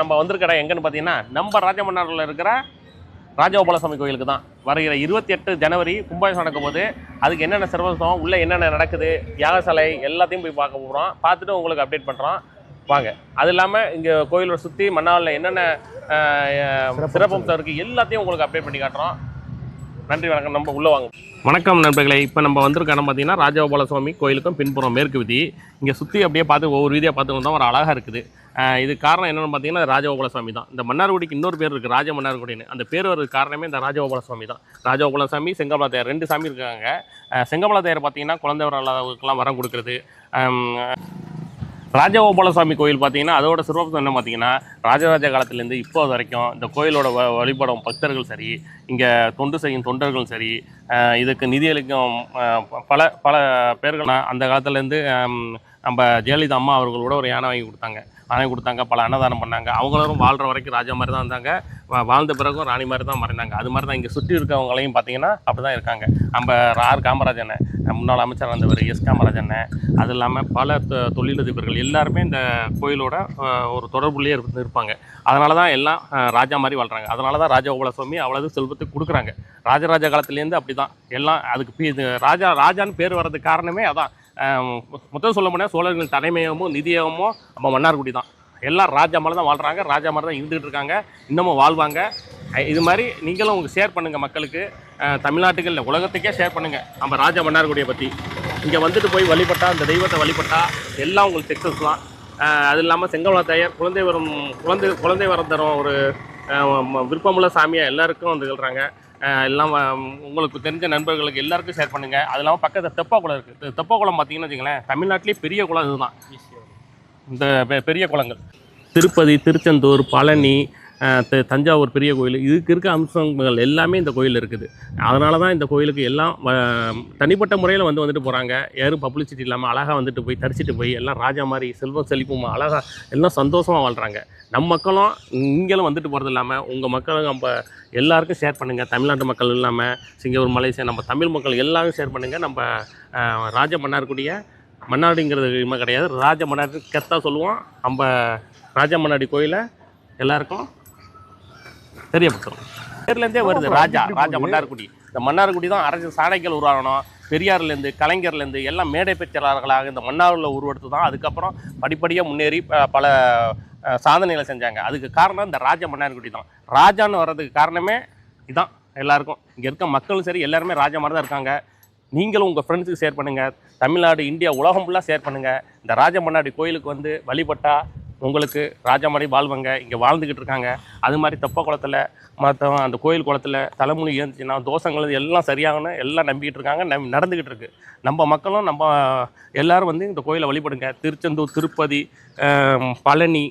நம்ம வந்திருக்க இடம் எங்கன்னு பார்த்தீங்கன்னா நம்ம ராஜமன்னாரில் இருக்கிற ராஜகோபாலசாமி கோயிலுக்கு தான். வருகிற 28 ஜனவரி கும்பாபிஷேகம் நடக்கும் போது அதுக்கு என்னென்ன சிறப்பம்சம் உள்ளே என்னென்ன நடக்குது யாகசாலை எல்லாத்தையும் போய் பார்க்க போகிறோம். பார்த்துட்டு உங்களுக்கு அப்டேட் பண்ணுறோம் வாங்க. அது இல்லாமல் இங்கே கோயிலோட சுற்றி மன்னாரில் என்னென்ன சிறப்பம்சம் இருக்குது எல்லாத்தையும் உங்களுக்கு அப்டேட் பண்ணி காட்டுறோம். நன்றி வணக்கம். நம்ம உள்ளே வாங்க. வணக்கம் நண்பர்களே. இப்போ நம்ம வந்திருக்க இடம் பார்த்தீங்கன்னா ராஜகோபாலசாமி கோயிலுக்கும் பின்புறம் மேற்கு வீதி. இங்கே சுற்றி அப்படியே பார்த்து ஒவ்வொரு வீதியாக பார்த்து வந்தால் ஒரு அழகாக இருக்குது. இது காரணம் என்னென்னு பார்த்தீங்கன்னா ராஜகோபாலசாமி தான். இந்த மன்னார்குடிக்கு இன்னொரு பேர் இருக்குது, ராஜ மன்னார்குடின்னு. அந்த பேர் வர்றதுக்கு காரணமே இந்த ராஜகோபாலசாமி தான். ராஜகோபாலசாமி, செங்கமலா தேர், 2 சாமி இருக்காங்க. செங்கமலா தேர் பார்த்தீங்கன்னா குழந்தை வர இல்லாதவங்களுக்கெல்லாம் வரம் கொடுக்குறது. ராஜகோபாலசாமி கோயில் பார்த்தீங்கன்னா அதோட சிறப்பு என்ன பார்த்தீங்கன்னா ராஜராஜ காலத்துலேருந்து இப்போ வரைக்கும் இந்த கோயிலோட வழிபடும் பக்தர்கள் சரி, இங்கே தொண்டு செய்யும் தொண்டர்கள் சரி, இதுக்கு நிதியளிக்கும் பல பல பேர்கள் அந்த காலத்துலேருந்து நம்ம ஜெயலலிதா அம்மா அவர்களோட ஒரு யானை வாங்கி கொடுத்தாங்க, பல அன்னதானம் பண்ணாங்க. அவங்களும் வாழ்கிற வரைக்கும் ராஜா மாதிரி தான் இருந்தாங்க, வாழ்ந்த பிறகும் ராணி மாதிரி தான் மறைந்தாங்க. அது மாதிரி தான் இங்கே சுற்றி இருக்கவங்களையும் பார்த்தீங்கன்னா அப்படி தான் இருக்காங்க. நம்ம காமராஜனை, முன்னாள் அமைச்சர் வந்தவர் காமராஜனை, அது இல்லாமல் பல தொழிலதிபர்கள் எல்லாருமே இந்த கோயிலோட ஒரு தொடர்புலேயே இருப்பாங்க. அதனால தான் எல்லாம் ராஜா மாதிரி வாழ்கிறாங்க. அதனால தான் ராஜகோபாலசாமி அவ்வளவு செல்வத்துக்கு கொடுக்குறாங்க. ராஜராஜ காலத்துலேருந்து அப்படி தான் எல்லாம். அதுக்கு ராஜான்னு பேர் வர்றதுக்கு காரணமே அதான். மொத்தம் சொல்ல முடியாது, சோழர்கள் தலைமையகமோ நிதியகமோ நம்ம மன்னார்குடி தான். எல்லாம் ராஜா மாதிரி தான் வாழ்கிறாங்க, ராஜா மாதிரி தான் இருந்துகிட்டு இருக்காங்க, இன்னமும் வாழ்வாங்க. இது மாதிரி நீங்களும் உங்களுக்கு ஷேர் பண்ணுங்கள் மக்களுக்கு, தமிழ்நாட்டுக்கு இல்லை உலகத்துக்கே ஷேர் பண்ணுங்கள் நம்ம ராஜா மன்னார்குடியை பற்றி. இங்கே வந்துட்டு போய் வழிபட்டால், அந்த தெய்வத்தை வழிபட்டால் எல்லாம் உங்களுக்கு சக்ஸஸ் தான். அது இல்லாமல் செங்கமலா தேர் குழந்தை வரம் தரும் ஒரு விருப்பமுள்ள சாமியாக எல்லாருக்கும் வந்து சொல்கிறாங்க. எல்லாம் உங்களுக்கு தெரிஞ்ச நண்பர்களுக்கு எல்லாருக்கும் ஷேர் பண்ணுங்கள். அது இல்லாமல் பக்கத்தில் தெப்பாக்குளம் இருக்குது. தெப்பாக்குளம் பார்த்தீங்கன்னா வச்சுங்களேன், தமிழ்நாட்டிலே பெரிய குளம் இதுதான். இந்த பெரிய குளங்கள் திருப்பதி, திருச்செந்தூர், பழனி, தஞ்சாவூர் பெரிய கோயில், இதுக்கு இருக்க அம்சங்கள் எல்லாமே இந்த கோயில் இருக்குது. அதனால தான் இந்த கோயிலுக்கு எல்லாம் தனிப்பட்ட முறையில் வந்துட்டு போகிறாங்க. யாரும் பப்ளிசிட்டி இல்லாமல் அழகாக வந்துட்டு போய் தரிசிட்டு போய் எல்லாம் ராஜா மாதிரி செல்வம் செழிப்பும் அழகாக எல்லாம் சந்தோஷமாக வாழ்கிறாங்க. நம்ம மக்களும் நீங்களும் வந்துட்டு போகிறது இல்லாமல் உங்கள் மக்களும் நம்ம எல்லாருக்கும் ஷேர் பண்ணுங்கள். தமிழ்நாட்டு மக்கள் இல்லாமல் சிங்கப்பூர், மலேசியா, நம்ம தமிழ் மக்கள் எல்லாரும் ஷேர் பண்ணுங்கள். நம்ம ராஜ மன்னார்குடியை, மன்னாடிங்கிறது இனிமே கிடையாது, ராஜ மன்னாடி கெத்தா சொல்லுவோம். நம்ம ராஜ மன்னாடி கோயிலை எல்லாருக்கும் தெரியப்படுத்தும். பேர்லேருந்தே வருது ராஜா மன்னார்குடி. இந்த மன்னார்குடி தான் அரசு சாணைகள் உருவாகணும். பெரியார்லேருந்து, கலைஞர்லேருந்து எல்லாம் மேடை பெற்றாளர்களாக இந்த மன்னாரில் உருவெடுத்து தான் அதுக்கப்புறம் படிப்படியாக முன்னேறி பல சாதனைகளை செஞ்சாங்க. அதுக்கு காரணம் இந்த ராஜ மன்னார்குடி தான். ராஜான்னு வர்றதுக்கு காரணமே இதுதான். எல்லாருக்கும் இங்கே இருக்க மக்களும் சரி எல்லாருமே ராஜா மாதிரி தான் இருக்காங்க. நீங்களும் உங்கள் ஃப்ரெண்ட்ஸுக்கு ஷேர் பண்ணுங்கள். தமிழ்நாடு, இந்தியா, உலகம் ஃபுல்லாக ஷேர் பண்ணுங்கள். இந்த ராஜ மன்னாடி கோயிலுக்கு வந்து வழிபட்டால் உங்களுக்கு ராஜா மாதிரி வாழ்வாங்க. இங்கே வாழ்ந்துக்கிட்டு இருக்காங்க. அது மாதிரி தெப்ப குளத்தில் மற்ற அந்த கோயில் குளத்தில் தலைமுடி இருந்துச்சுன்னா தோஷங்கள் எல்லாம் சரியாகணும் எல்லாம் நம்பிக்கிட்டு இருக்காங்க, நடந்துக்கிட்டு இருக்குது. நம்ம மக்களும் நம்ம எல்லோரும் வந்து இந்த கோயிலை வழிபடுங்க. திருச்செந்தூர், திருப்பதி, பழனி,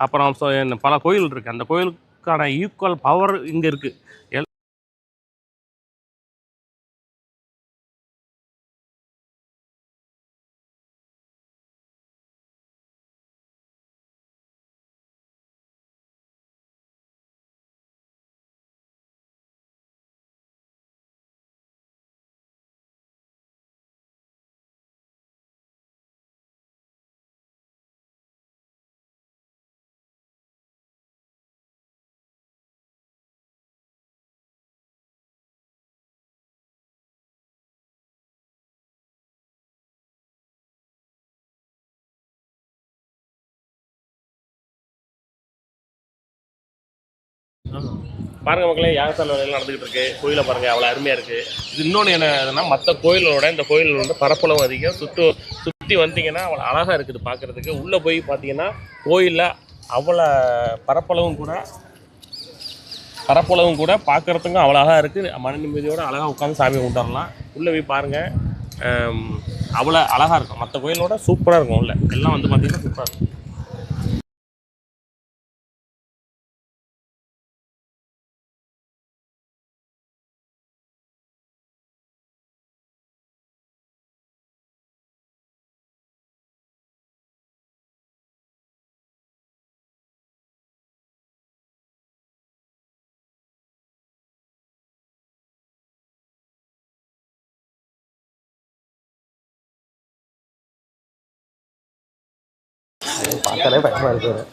அப்புறம் பல கோயில் இருக்குது. அந்த கோயிலுக்கான ஈக்குவல் பவர் இங்கே இருக்குது. பாருங்கள் மக்களே, யாகசாலை வேலைகள் நடந்துகிட்டு இருக்கு. கோயிலை பாருங்கள், அவ்வளோ அருமையாக இருக்குது. இது இன்னொன்று என்னன்னா, மற்ற கோயிலோட இந்த கோயில் வந்து பரப்பளவு அதிகம். சுற்றி வந்தீங்கன்னா அவ்வளோ அழகாக இருக்குது பார்க்குறதுக்கு. உள்ளே போய் பார்த்தீங்கன்னா கோயிலில் அவ்வளோ பரப்பளவும் கூட பார்க்குறதுக்கும் அவ்வளோ அழகாக இருக்குது. மன நிம்மதியோடு அழகாக உட்காந்து சாமி கும்பிடலாம். உள்ளே போய் பாருங்கள், அவ்வளோ அழகாக இருக்கும். மற்ற கோயிலோட சூப்பராக இருக்கும். உள்ள எல்லாம் வந்து பார்த்தீங்கன்னா சூப்பராக இருக்கும். பார்த்தாலே பயமாக இருக்குது.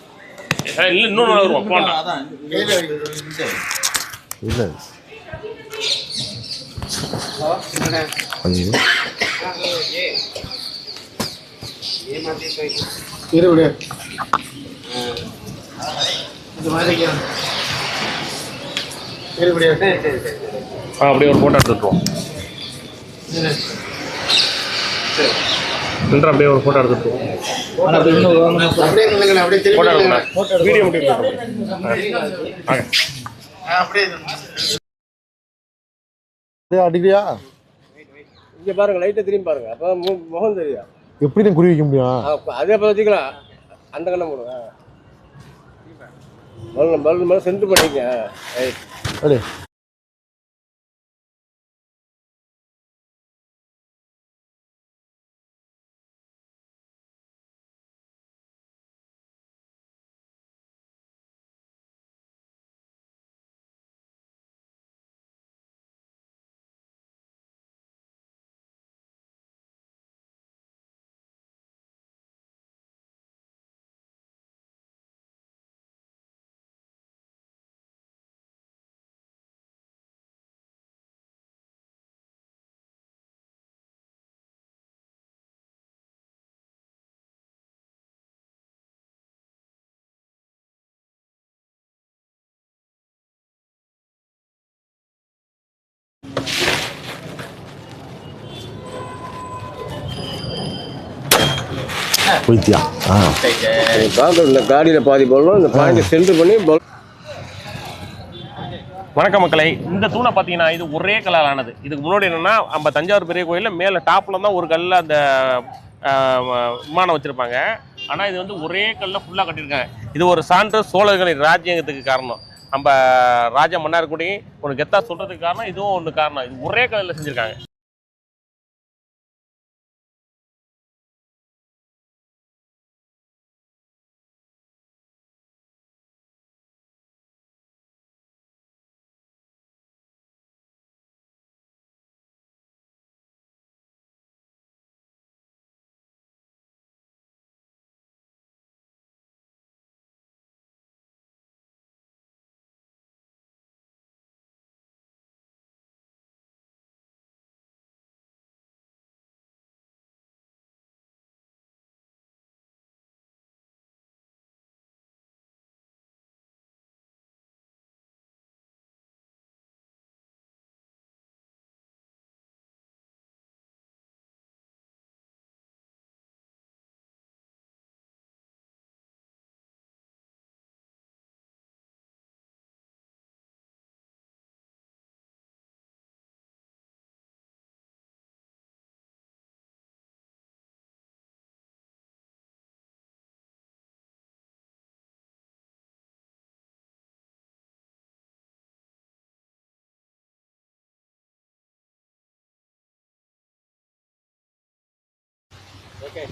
இல்லை இன்னொன்று வருவோம் போகலாம். இல்லை அப்படியே ஒரு ஃபோட்டோ எடுத்துட்டுருவோம். அப்படியே ஒரு ஃபோட்டோ எடுத்துட்டுருவோம். வீடியோ அடிக்கலையா? இங்கே பாருங்க, லைட்டை திரும்பி பாருங்க, அப்போ முகம் தெரியும். எப்படி நான் குறி வைக்க முடியும்? அதே அப்போ வச்சுக்கலாம். அந்த கண்ணை போடுங்க. மருந்து சென்ட் பண்ணிக்க. அடே போய்த்தியா? இந்த காடியில் பாதி போடணும், இந்த பாயிண்ட் சென்ட் பண்ணி வணக்கம் மக்களை. இந்த தூணை பார்த்தீங்கன்னா இது ஒரே கல்லால் ஆனது. இதுக்கு முன்னாடி என்னென்னா நம்ம தஞ்சாவூர் பெரிய கோயிலில் மேலே டாப்பில் தான் ஒரு கல்லில் அந்த விமானம் வச்சுருப்பாங்க. ஆனால் இது வந்து ஒரே கல்லில் ஃபுல்லாக கட்டியிருக்காங்க. இது ஒரு சான்று சோழர்களின் ராஜ்யத்துக்கு காரணம். நம்ம ராஜா மன்னார்குடி ஒரு கெத்தா சொல்கிறதுக்கு காரணம் இதுவும் ஒன்று காரணம். இது ஒரே கல்லில் செஞ்சுருக்காங்க.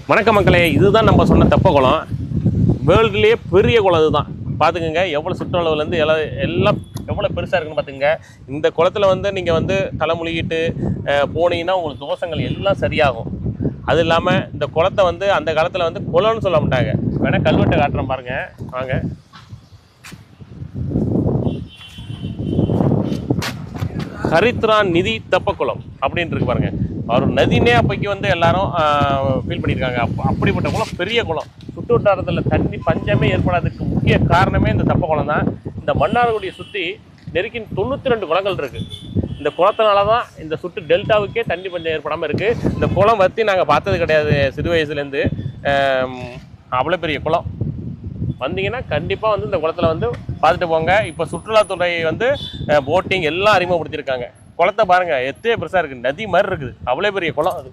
வணக்க மக்களே, இதுதான் நம்ம சொன்ன தெப்ப குளம். வேர்ல்டுலேயே பெரிய குளம் இதுதான். பார்த்துக்குங்க எவ்வளோ சுற்றளவுலேருந்து எல்லாம் எவ்வளோ பெருசாக இருக்குன்னு பார்த்துங்க. இந்த குளத்தில் வந்து நீங்கள் வந்து தலைமுழுகிட்டு போனீங்கன்னா உங்களுக்கு தோஷங்கள் எல்லாம் சரியாகும். அது இல்லாமல் இந்த குளத்தை வந்து அந்த காலத்தில் வந்து குளம்னு சொல்ல மாட்டாங்க. வேணால் கல்வெட்டை காட்டுறேன் பாருங்கள், வாங்க. ஹரித்ரான் நிதி தெப்பக்குளம் அப்படின்னு இருக்கு பாருங்க. ஒரு நதினே அப்போக்கி வந்து எல்லாரும் ஃபீல் பண்ணியிருக்காங்க. அப்படிப்பட்ட குளம், பெரிய குளம். சுற்று வட்டாரத்தில் தண்ணி பஞ்சமே ஏற்படாததுக்கு முக்கிய காரணமே இந்த தெப்ப குளம் தான். இந்த மன்னார்குடியை சுற்றி நெருக்கி 92 குளங்கள் இருக்குது. இந்த குளத்தினால தான் இந்த சுற்று டெல்டாவுக்கே தண்ணி பஞ்சம் ஏற்படாமல் இருக்குது. இந்த குளம் பற்றி நாங்கள் பார்த்தது கிடையாது சிறு வயசுலேருந்து. அவ்வளோ பெரிய குளம். வந்தீங்கன்னா கண்டிப்பாக வந்து இந்த குளத்தில் வந்து பார்த்துட்டு போங்க. இப்போ சுற்றுலாத்துறை வந்து போட்டிங் எல்லாம் அறிமுகப்படுத்தியிருக்காங்க. குளத்தை பாருங்கள், எத்தனை பெருசாக இருக்குது, நதி மாதிரி இருக்குது. அவ்வளோ பெரிய குளம் அது.